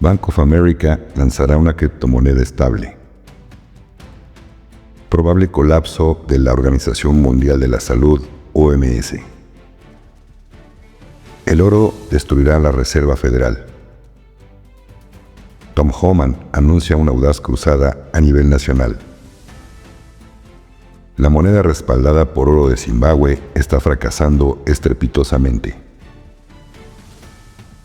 Bank of America lanzará una criptomoneda estable. Probable colapso de la Organización Mundial de la Salud, OMS. El oro destruirá la Reserva Federal. Tom Homan anuncia una audaz cruzada a nivel nacional. La moneda respaldada por oro de Zimbabue está fracasando estrepitosamente.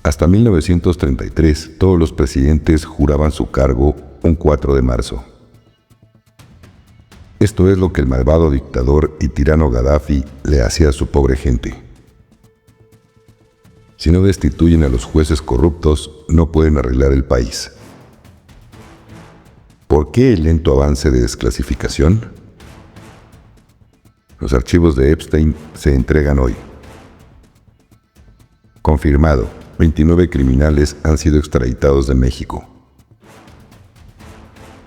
Hasta 1933, todos los presidentes juraban su cargo un 4 de marzo. Esto es lo que el malvado dictador y tirano Gaddafi le hacía a su pobre gente. Si no destituyen a los jueces corruptos, no pueden arreglar el país. ¿Por qué el lento avance de desclasificación? Los archivos de Epstein se entregan hoy. Confirmado, 29 criminales han sido extraditados de México.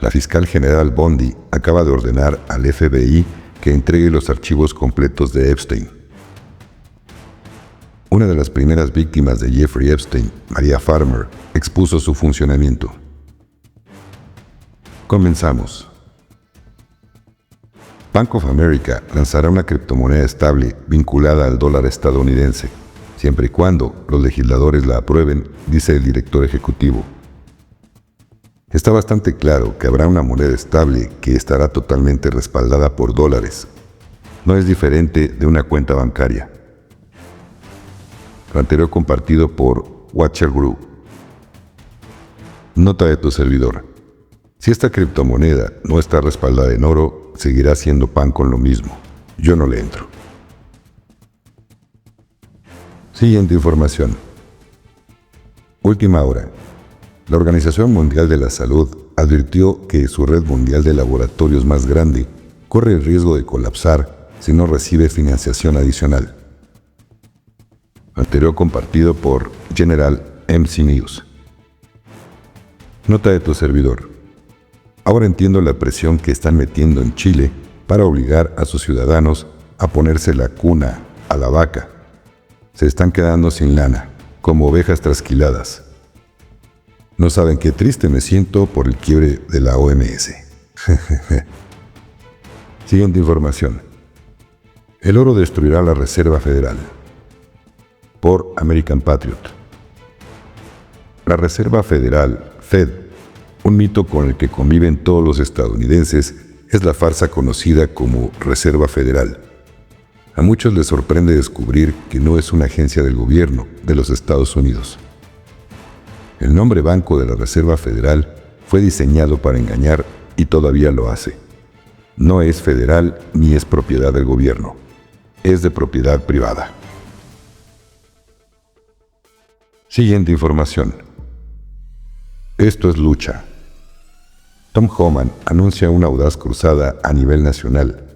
La fiscal general Bondi acaba de ordenar al FBI que entregue los archivos completos de Epstein. Una de las primeras víctimas de Jeffrey Epstein, Maria Farmer, expuso su funcionamiento. Comenzamos. Bank of America lanzará una criptomoneda estable vinculada al dólar estadounidense, siempre y cuando los legisladores la aprueben, dice el director ejecutivo. Está bastante claro que habrá una moneda estable que estará totalmente respaldada por dólares. No es diferente de una cuenta bancaria. Lo anterior compartido por Watcher Group. Nota de tu servidor. Si esta criptomoneda no está respaldada en oro, seguirá siendo pan con lo mismo. Yo no le entro. Siguiente información. Última hora. La Organización Mundial de la Salud advirtió que su red mundial de laboratorios más grande corre el riesgo de colapsar si no recibe financiación adicional. Anterior compartido por General MC News. Nota de tu servidor. Ahora entiendo la presión que están metiendo en Chile para obligar a sus ciudadanos a ponerse la cuna a la vaca. Se están quedando sin lana, como ovejas trasquiladas. No saben qué triste me siento por el quiebre de la OMS. Siguiente información. El oro destruirá la Reserva Federal. Por American Patriot. La Reserva Federal, Fed, un mito con el que conviven todos los estadounidenses, es la farsa conocida como Reserva Federal. A muchos les sorprende descubrir que no es una agencia del gobierno de los Estados Unidos. El nombre Banco de la Reserva Federal fue diseñado para engañar y todavía lo hace. No es federal ni es propiedad del gobierno. Es de propiedad privada. Siguiente información. Esto es lucha. Tom Homan anuncia una audaz cruzada a nivel nacional.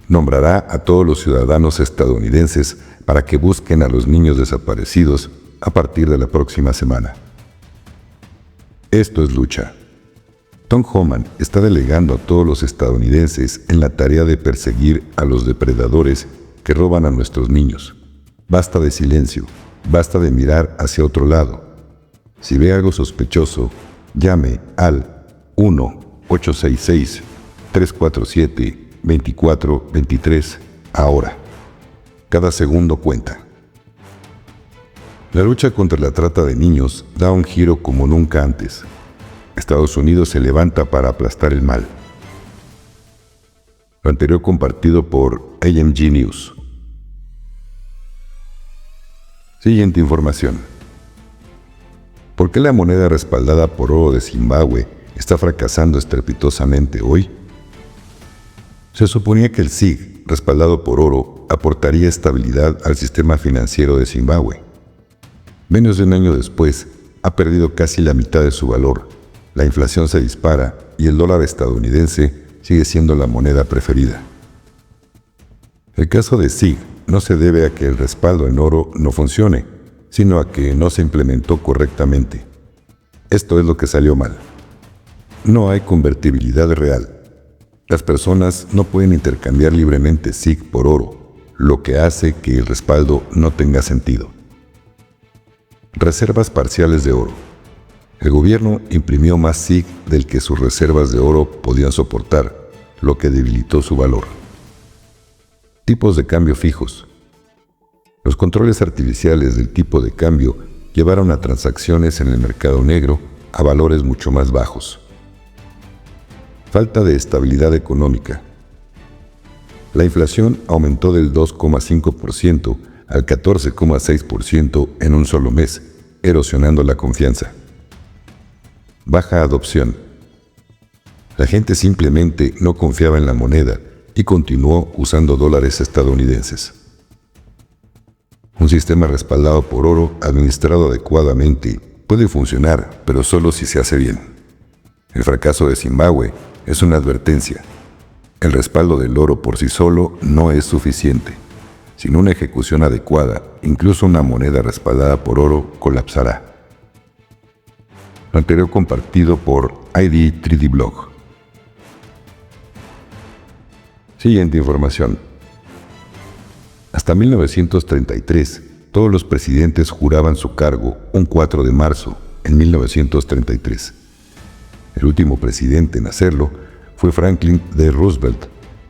Nombrará a todos los ciudadanos estadounidenses para que busquen a los niños desaparecidos a partir de la próxima semana. Esto es lucha. Tom Homan está delegando a todos los estadounidenses en la tarea de perseguir a los depredadores que roban a nuestros niños. Basta de silencio, basta de mirar hacia otro lado. Si ve algo sospechoso, llame al 1-866-347-2423 ahora. Cada segundo cuenta. La lucha contra la trata de niños da un giro como nunca antes. Estados Unidos se levanta para aplastar el mal. Lo anterior compartido por AMG News. Siguiente información. ¿Por qué la moneda respaldada por oro de Zimbabue está fracasando estrepitosamente hoy? Se suponía que el ZiG, respaldado por oro, aportaría estabilidad al sistema financiero de Zimbabue. Menos de un año después, ha perdido casi la mitad de su valor. La inflación se dispara y el dólar estadounidense sigue siendo la moneda preferida. El caso de ZiG no se debe a que el respaldo en oro no funcione, sino a que no se implementó correctamente. Esto es lo que salió mal. No hay convertibilidad real. Las personas no pueden intercambiar libremente ZiG por oro, lo que hace que el respaldo no tenga sentido. Reservas parciales de oro. El gobierno imprimió más SIG del que sus reservas de oro podían soportar, lo que debilitó su valor. Tipos de cambio fijos. Los controles artificiales del tipo de cambio llevaron a transacciones en el mercado negro a valores mucho más bajos. Falta de estabilidad económica. La inflación aumentó del 2,5% al 14,6% en un solo mes, erosionando la confianza. Baja adopción. La gente simplemente no confiaba en la moneda y continuó usando dólares estadounidenses. Un sistema respaldado por oro administrado adecuadamente puede funcionar, pero solo si se hace bien. El fracaso de Zimbabue es una advertencia. El respaldo del oro por sí solo no es suficiente. Sin una ejecución adecuada, incluso una moneda respaldada por oro colapsará. Lo anterior compartido por ID3D Blog. Siguiente información. Hasta 1933, todos los presidentes juraban su cargo un 4 de marzo en 1933. El último presidente en hacerlo fue Franklin D. Roosevelt.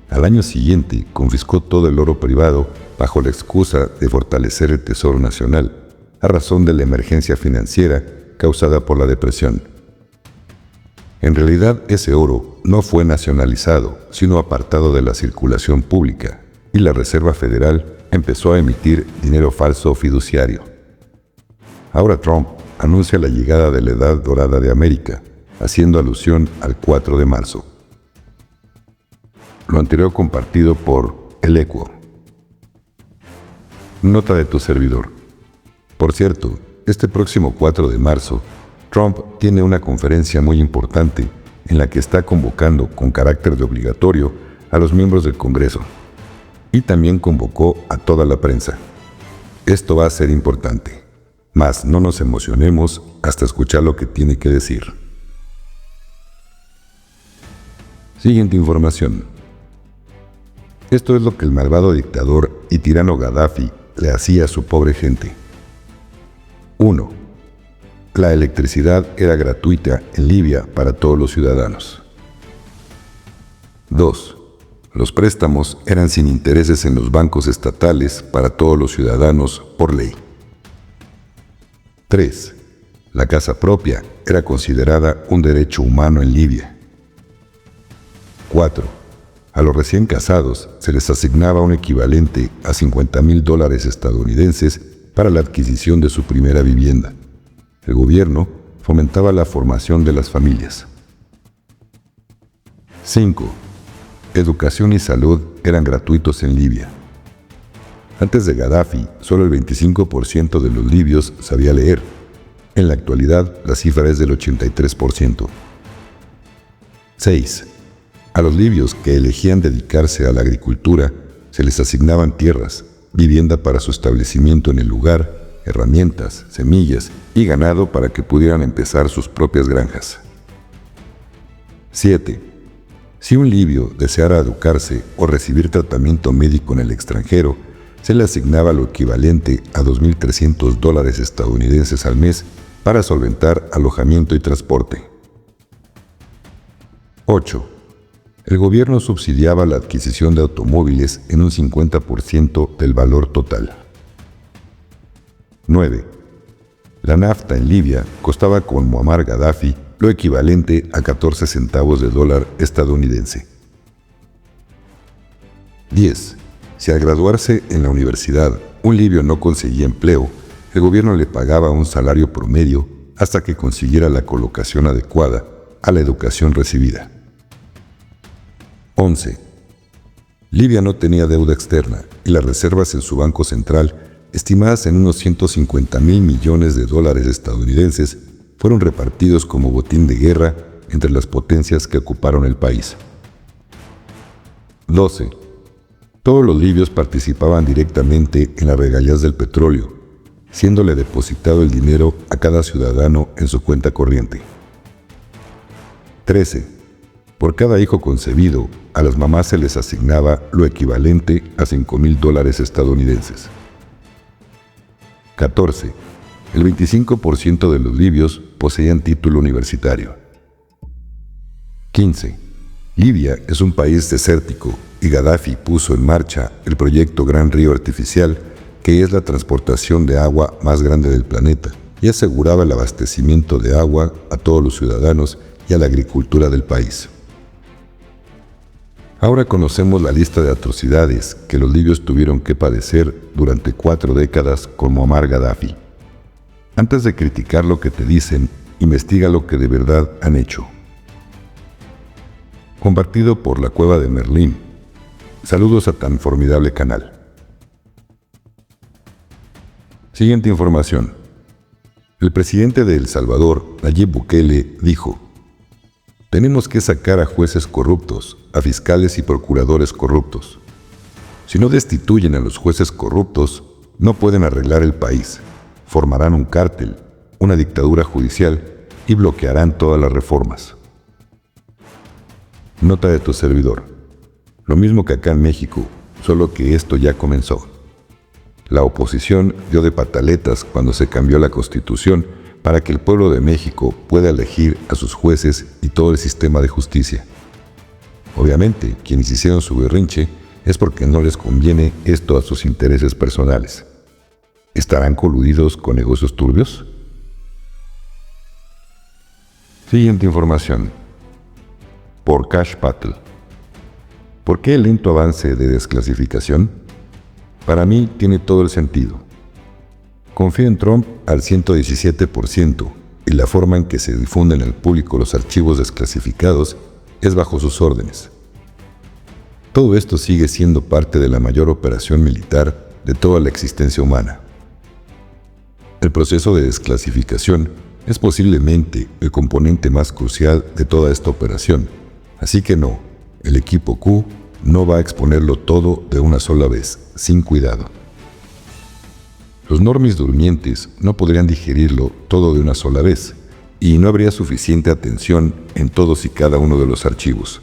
Al año siguiente confiscó todo el oro privado bajo la excusa de fortalecer el Tesoro Nacional, a razón de la emergencia financiera causada por la depresión. En realidad, ese oro no fue nacionalizado, sino apartado de la circulación pública, y la Reserva Federal empezó a emitir dinero falso fiduciario. Ahora Trump anuncia la llegada de la Edad Dorada de América, haciendo alusión al 4 de marzo. Lo anterior compartido por El Equo. Nota de tu servidor. Por cierto, este próximo 4 de marzo, Trump tiene una conferencia muy importante en la que está convocando con carácter de obligatorio a los miembros del Congreso. Y también convocó a toda la prensa. Esto va a ser importante, mas no nos emocionemos hasta escuchar lo que tiene que decir. Siguiente información. Esto es lo que el malvado dictador y tirano Gaddafi le hacía a su pobre gente. 1. La electricidad era gratuita en Libia para todos los ciudadanos. 2. Los préstamos eran sin intereses en los bancos estatales para todos los ciudadanos por ley. 3. La casa propia era considerada un derecho humano en Libia. 4. A los recién casados se les asignaba un equivalente a $50,000 estadounidenses para la adquisición de su primera vivienda. El gobierno fomentaba la formación de las familias. 5. Educación y salud eran gratuitos en Libia. Antes de Gaddafi, solo el 25% de los libios sabía leer. En la actualidad, la cifra es del 83%. 6. A los libios que elegían dedicarse a la agricultura, se les asignaban tierras, vivienda para su establecimiento en el lugar, herramientas, semillas y ganado para que pudieran empezar sus propias granjas. 7. Si un libio deseara educarse o recibir tratamiento médico en el extranjero, se le asignaba lo equivalente a $2,300 estadounidenses al mes para solventar alojamiento y transporte. 8. El gobierno subsidiaba la adquisición de automóviles en un 50% del valor total. 9. La nafta en Libia costaba con Muammar Gaddafi lo equivalente a 14 centavos de dólar estadounidense. 10. Si al graduarse en la universidad un libio no conseguía empleo, el gobierno le pagaba un salario promedio hasta que consiguiera la colocación adecuada a la educación recibida. 11. Libia no tenía deuda externa y las reservas en su banco central, estimadas en unos $150,000 millones estadounidenses, fueron repartidos como botín de guerra entre las potencias que ocuparon el país. 12. Todos los libios participaban directamente en las regalías del petróleo, siéndole depositado el dinero a cada ciudadano en su cuenta corriente. 13. Por cada hijo concebido, a las mamás se les asignaba lo equivalente a $5,000 estadounidenses. 14. El 25% de los libios poseían título universitario. 15. Libia es un país desértico y Gaddafi puso en marcha el proyecto Gran Río Artificial, que es la transportación de agua más grande del planeta y aseguraba el abastecimiento de agua a todos los ciudadanos y a la agricultura del país. Ahora conocemos la lista de atrocidades que los libios tuvieron que padecer durante 4 décadas con Muammar Gaddafi. Antes de criticar lo que te dicen, investiga lo que de verdad han hecho. Compartido por La Cueva de Merlín. Saludos a tan formidable canal. Siguiente información. El presidente de El Salvador, Nayib Bukele, dijo: tenemos que sacar a jueces corruptos, a fiscales y procuradores corruptos. Si no destituyen a los jueces corruptos, no pueden arreglar el país. Formarán un cártel, una dictadura judicial y bloquearán todas las reformas. Nota de tu servidor. Lo mismo que acá en México, solo que esto ya comenzó. La oposición dio de pataletas cuando se cambió la Constitución para que el pueblo de México pueda elegir a sus jueces y todo el sistema de justicia. Obviamente, quienes hicieron su berrinche es porque no les conviene esto a sus intereses personales. ¿Estarán coludidos con negocios turbios? Siguiente información. Por Cash Patel. ¿Por qué el lento avance de desclasificación? Para mí tiene todo el sentido. Confío en Trump al 117% y la forma en que se difunden al público los archivos desclasificados es bajo sus órdenes. Todo esto sigue siendo parte de la mayor operación militar de toda la existencia humana. El proceso de desclasificación es posiblemente el componente más crucial de toda esta operación, así que no, el equipo Q no va a exponerlo todo de una sola vez, sin cuidado. Los normis durmientes no podrían digerirlo todo de una sola vez, y no habría suficiente atención en todos y cada uno de los archivos.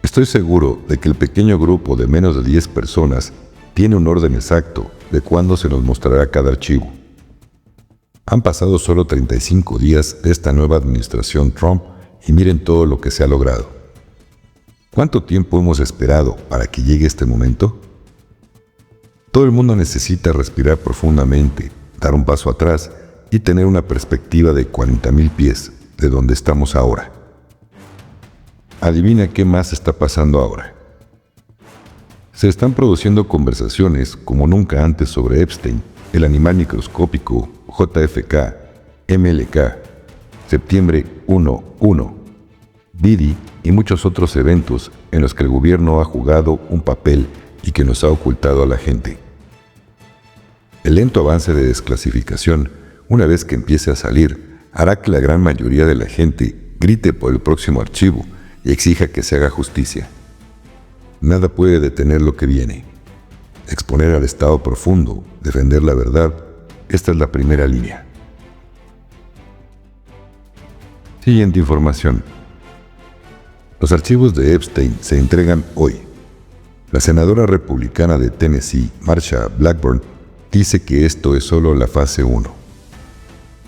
Estoy seguro de que el pequeño grupo de menos de 10 personas tiene un orden exacto de cuándo se nos mostrará cada archivo. Han pasado solo 35 días de esta nueva administración Trump y miren todo lo que se ha logrado. ¿Cuánto tiempo hemos esperado para que llegue este momento? Todo el mundo necesita respirar profundamente, dar un paso atrás y tener una perspectiva de 40,000 pies de donde estamos ahora. Adivina qué más está pasando ahora. Se están produciendo conversaciones como nunca antes sobre Epstein, el animal microscópico, JFK, MLK, septiembre 11, Didi y muchos otros eventos en los que el gobierno ha jugado un papel y que nos ha ocultado a la gente. El lento avance de desclasificación, una vez que empiece a salir, hará que la gran mayoría de la gente grite por el próximo archivo y exija que se haga justicia. Nada puede detener lo que viene. Exponer al Estado profundo, defender la verdad, esta es la primera línea. Siguiente información. Los archivos de Epstein se entregan hoy. La senadora republicana de Tennessee, Marsha Blackburn, dice que esto es solo la fase 1.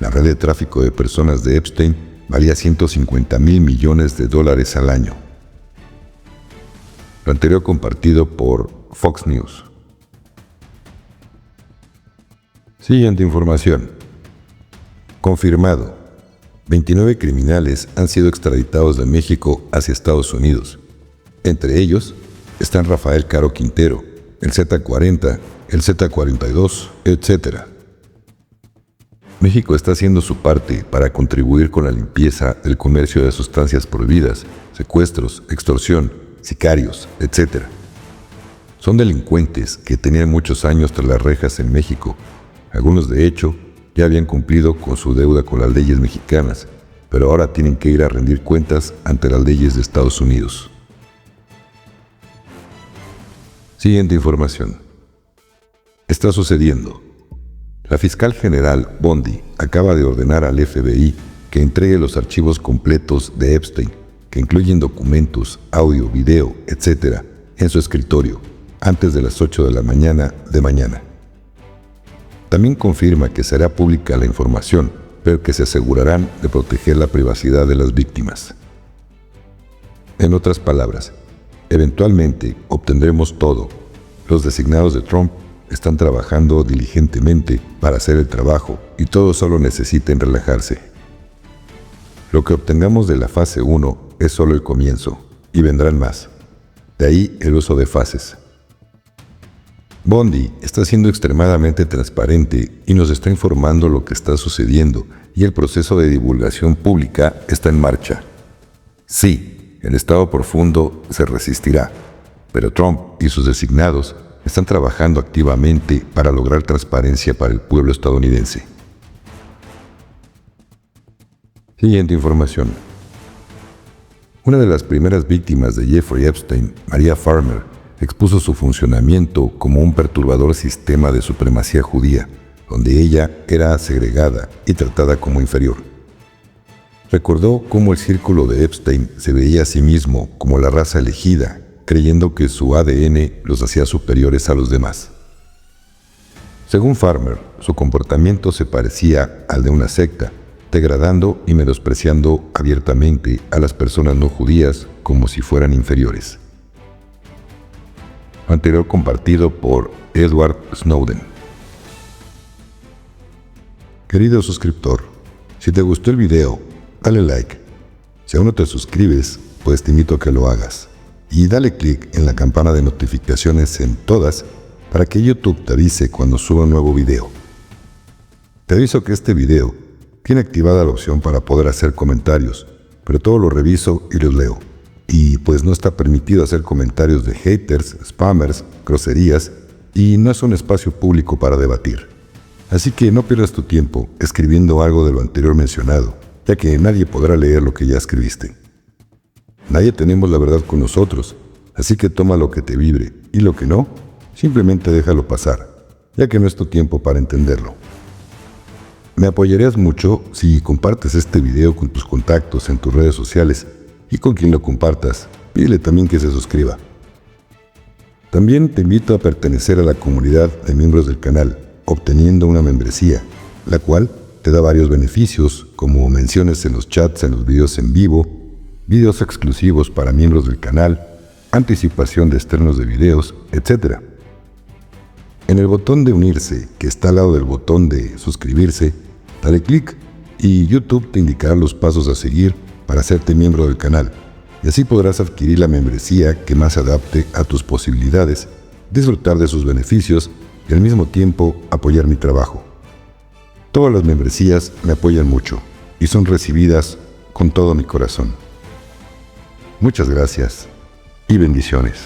La red de tráfico de personas de Epstein valía $150,000 millones al año. Lo anterior compartido por Fox News. Siguiente información. Confirmado. 29 criminales han sido extraditados de México hacia Estados Unidos. Entre ellos están Rafael Caro Quintero, el Z-40, el Z-42, etc. México está haciendo su parte para contribuir con la limpieza del comercio de sustancias prohibidas, secuestros, extorsión, sicarios, etc. Son delincuentes que tenían muchos años tras las rejas en México. Algunos, de hecho, ya habían cumplido con su deuda con las leyes mexicanas, pero ahora tienen que ir a rendir cuentas ante las leyes de Estados Unidos. Siguiente información. Está sucediendo. La fiscal general Bondi acaba de ordenar al FBI que entregue los archivos completos de Epstein, que incluyen documentos, audio, video, etc., en su escritorio, antes de las 8 de la mañana de mañana. También confirma que será pública la información, pero que se asegurarán de proteger la privacidad de las víctimas. En otras palabras, eventualmente obtendremos todo. Los designados de Trump están trabajando diligentemente para hacer el trabajo y todos solo necesitan relajarse. Lo que obtengamos de la fase 1 es solo el comienzo, y vendrán más. De ahí el uso de fases. Bondi está siendo extremadamente transparente y nos está informando lo que está sucediendo, y el proceso de divulgación pública está en marcha. Sí, el Estado profundo se resistirá, pero Trump y sus designados están trabajando activamente para lograr transparencia para el pueblo estadounidense. Siguiente información. Una de las primeras víctimas de Jeffrey Epstein, Maria Farmer, expuso su funcionamiento como un perturbador sistema de supremacía judía, donde ella era segregada y tratada como inferior. Recordó cómo el círculo de Epstein se veía a sí mismo como la raza elegida, creyendo que su ADN los hacía superiores a los demás. Según Farmer, su comportamiento se parecía al de una secta, degradando y menospreciando abiertamente a las personas no judías como si fueran inferiores. Anterior compartido por Edward Snowden. Querido suscriptor, si te gustó el video, dale like. Si aún no te suscribes, pues te invito a que lo hagas. Y dale clic en la campana de notificaciones en todas para que YouTube te avise cuando suba un nuevo video. Te aviso que este video tiene activada la opción para poder hacer comentarios, pero todo lo reviso y los leo. Y pues no está permitido hacer comentarios de haters, spammers, groserías, y no es un espacio público para debatir. Así que no pierdas tu tiempo escribiendo algo de lo anterior mencionado, ya que nadie podrá leer lo que ya escribiste. Nadie tenemos la verdad con nosotros, así que toma lo que te vibre, y lo que no, simplemente déjalo pasar, ya que no es tu tiempo para entenderlo. Me apoyarías mucho si compartes este video con tus contactos en tus redes sociales, y con quien lo compartas, pídele también que se suscriba. También te invito a pertenecer a la comunidad de miembros del canal, obteniendo una membresía, la cual te da varios beneficios, como menciones en los chats en los videos en vivo, videos exclusivos para miembros del canal, anticipación de estrenos de videos, etc. En el botón de unirse, que está al lado del botón de suscribirse, dale clic y YouTube te indicará los pasos a seguir para hacerte miembro del canal, y así podrás adquirir la membresía que más se adapte a tus posibilidades, disfrutar de sus beneficios y al mismo tiempo apoyar mi trabajo. Todas las membresías me apoyan mucho y son recibidas con todo mi corazón. Muchas gracias y bendiciones.